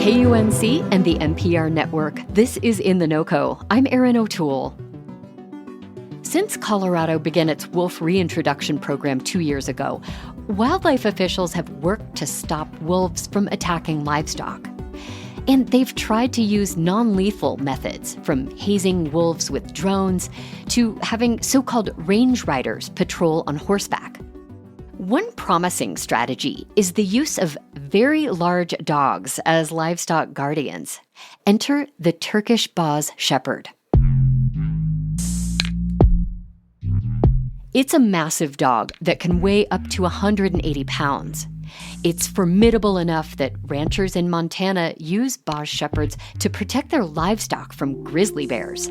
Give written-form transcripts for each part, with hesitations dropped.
KUNC and the NPR network, this is In The NoCo. I'm Erin O'Toole. Since Colorado began its wolf reintroduction program 2 years ago, wildlife officials have worked to stop wolves from attacking livestock. And they've tried to use nonlethal methods, from hazing wolves with drones to having so-called range riders patrol on horseback. One promising strategy is the use of very large dogs as livestock guardians. Enter the Turkish Boz Shepherd. It's a massive dog that can weigh up to 180 pounds. It's formidable enough that ranchers in Montana use Boz Shepherds to protect their livestock from grizzly bears.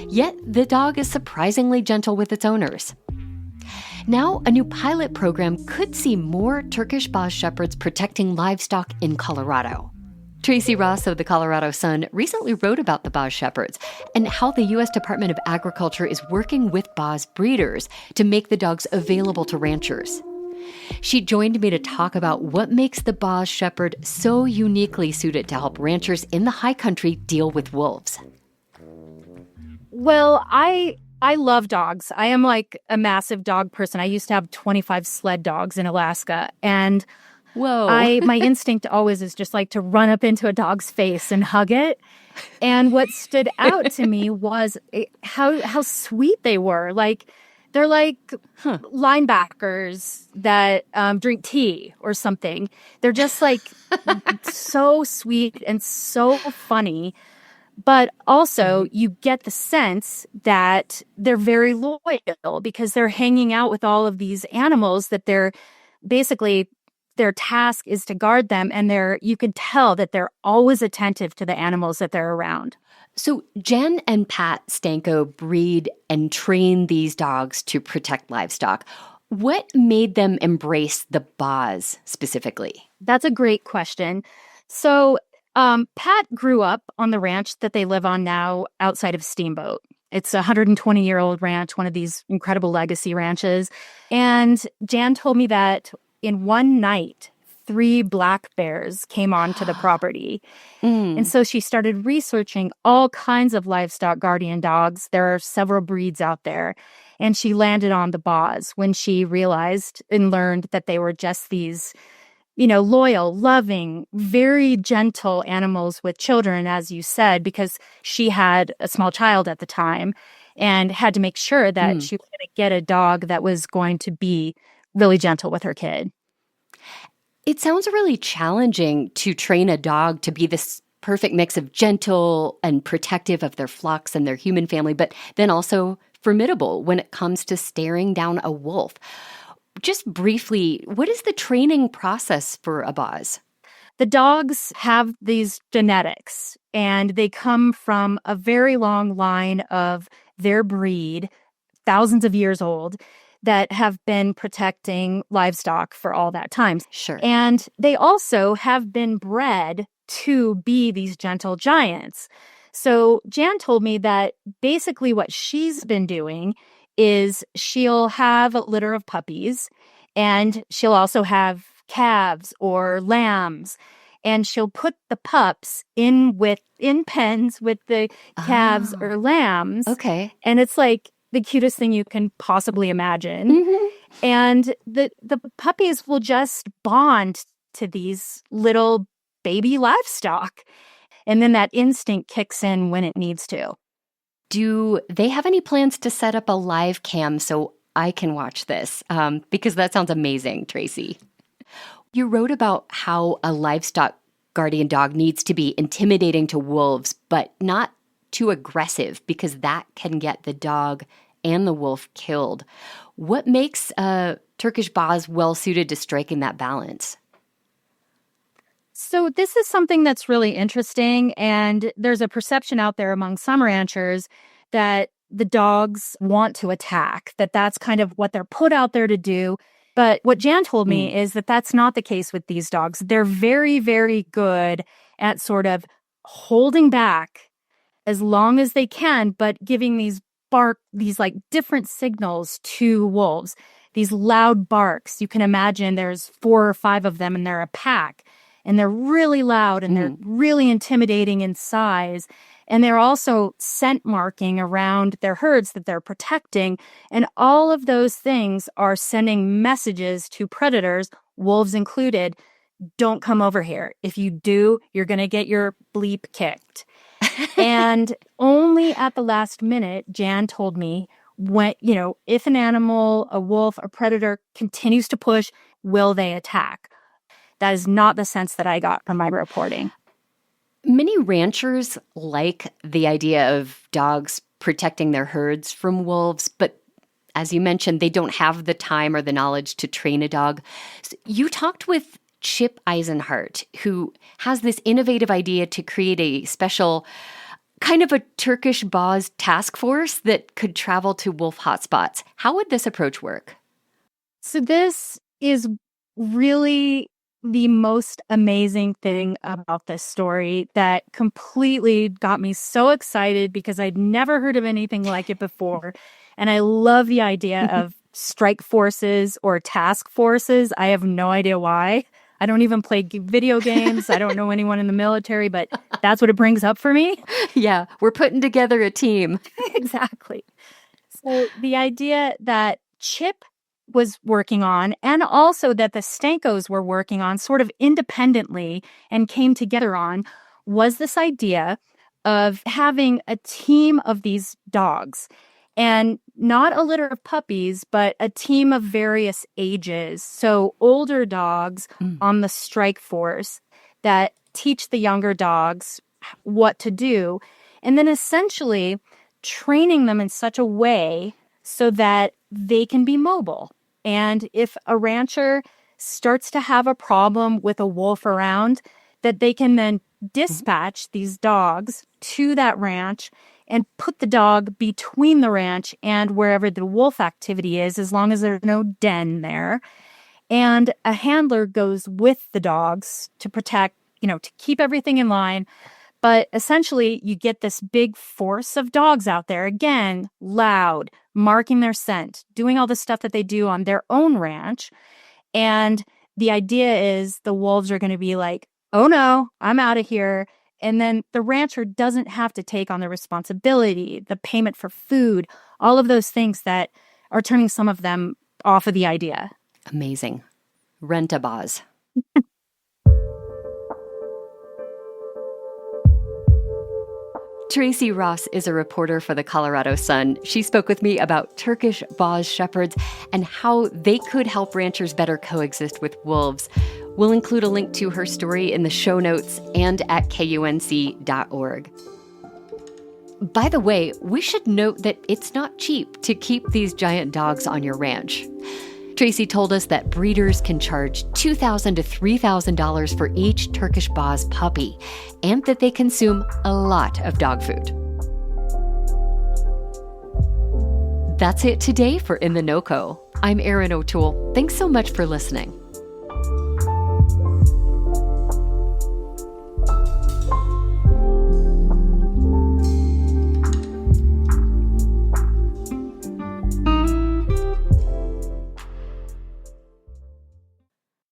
Yet the dog is surprisingly gentle with its owners. Now, a new pilot program could see more Turkish Boz Shepherds protecting livestock in Colorado. Tracy Ross of the Colorado Sun recently wrote about the Boz Shepherds and how the U.S. Department of Agriculture is working with Boz breeders to make the dogs available to ranchers. She joined me to talk about what makes the Boz Shepherd so uniquely suited to help ranchers in the high country deal with wolves. Well, I love dogs. I am like a massive dog person. I used to have 25 sled dogs in Alaska. And whoa, my instinct always is just like to run up into a dog's face and hug it. And what stood out to me was how sweet they were. Like, they're like linebackers that drink tea or something. They're just like so sweet and so funny. But also, you get the sense that they're very loyal because they're hanging out with all of these animals that they're basically, their task is to guard them. And you can tell that they're always attentive to the animals that they're around. So Jen and Pat Stanko breed and train these dogs to protect livestock. What made them embrace the Boz specifically? That's a great question. So Pat grew up on the ranch that they live on now outside of Steamboat. It's a 120-year-old ranch, one of these incredible legacy ranches. And Jan told me that in one night, 3 black bears came onto the property. And so she started researching all kinds of livestock guardian dogs. There are several breeds out there. And she landed on the Boz when she realized and learned that they were just these loyal, loving, very gentle animals with children, as you said, because she had a small child at the time and had to make sure that she was going to get a dog that was going to be really gentle with her kid. It sounds really challenging to train a dog to be this perfect mix of gentle and protective of their flocks and their human family, but then also formidable when it comes to staring down a wolf. Just briefly, what is the training process for a Boz? The dogs have these genetics, and they come from a very long line of their breed, thousands of years old, that have been protecting livestock for all that time. Sure. And they also have been bred to be these gentle giants. So Jan told me that basically what she's been doing is she'll have a litter of puppies, and she'll also have calves or lambs, and she'll put the pups in pens with the calves or lambs. Okay. And it's like the cutest thing you can possibly imagine. Mm-hmm. And the puppies will just bond to these little baby livestock. And then that instinct kicks in when it needs to. Do they have any plans to set up a live cam so I can watch this? Because that sounds amazing, Tracy. You wrote about how a livestock guardian dog needs to be intimidating to wolves, but not too aggressive, because that can get the dog and the wolf killed. What makes a Turkish Boz well-suited to striking that balance? So this is something that's really interesting, and there's a perception out there among some ranchers that the dogs want to attack, that's kind of what they're put out there to do. But what Jan told me is that that's not the case with these dogs. They're very, very good at sort of holding back as long as they can, but giving these like different signals to wolves, these loud barks. You can imagine there's 4 or 5 of them and they're a pack. and they're really loud and they're really intimidating in size. And they're also scent marking around their herds that they're protecting. And all of those things are sending messages to predators, wolves included. Don't come over here. If you do, you're going to get your bleep kicked. And only at the last minute, Jan told me, when, if an animal, a wolf, a predator continues to push, will they attack? That is not the sense that I got from my reporting. Many ranchers like the idea of dogs protecting their herds from wolves, but as you mentioned, they don't have the time or the knowledge to train a dog. So you talked with Chip Eisenhart, who has this innovative idea to create a special kind of a Turkish Boz task force that could travel to wolf hotspots. How would this approach work? So this is really the most amazing thing about this story that completely got me so excited because I'd never heard of anything like it before. And I love the idea of strike forces or task forces. I have no idea why. I don't even play video games. I don't know anyone in the military, but that's what it brings up for me. Yeah, we're putting together a team. Exactly. So the idea that Chip was working on, and also that the Stankos were working on sort of independently and came together on, was this idea of having a team of these dogs. And not a litter of puppies, but a team of various ages. So older dogs on the strike force that teach the younger dogs what to do. And then essentially training them in such a way so that they can be mobile. And if a rancher starts to have a problem with a wolf around, that they can then dispatch these dogs to that ranch and put the dog between the ranch and wherever the wolf activity is, as long as there's no den there. And a handler goes with the dogs to protect, to keep everything in line. But essentially, you get this big force of dogs out there, again, loud, marking their scent, doing all the stuff that they do on their own ranch. And the idea is the wolves are going to be like, oh no, I'm out of here. And then the rancher doesn't have to take on the responsibility, the payment for food, all of those things that are turning some of them off of the idea. Amazing. Rent a Boz. Tracy Ross is a reporter for the Colorado Sun. She spoke with me about Turkish Boz Shepherds and how they could help ranchers better coexist with wolves. We'll include a link to her story in the show notes and at KUNC.org. By the way, we should note that it's not cheap to keep these giant dogs on your ranch. Tracy told us that breeders can charge $2,000 to $3,000 for each Turkish Boz puppy, and that they consume a lot of dog food. That's it today for In The NoCo. I'm Erin O'Toole. Thanks so much for listening.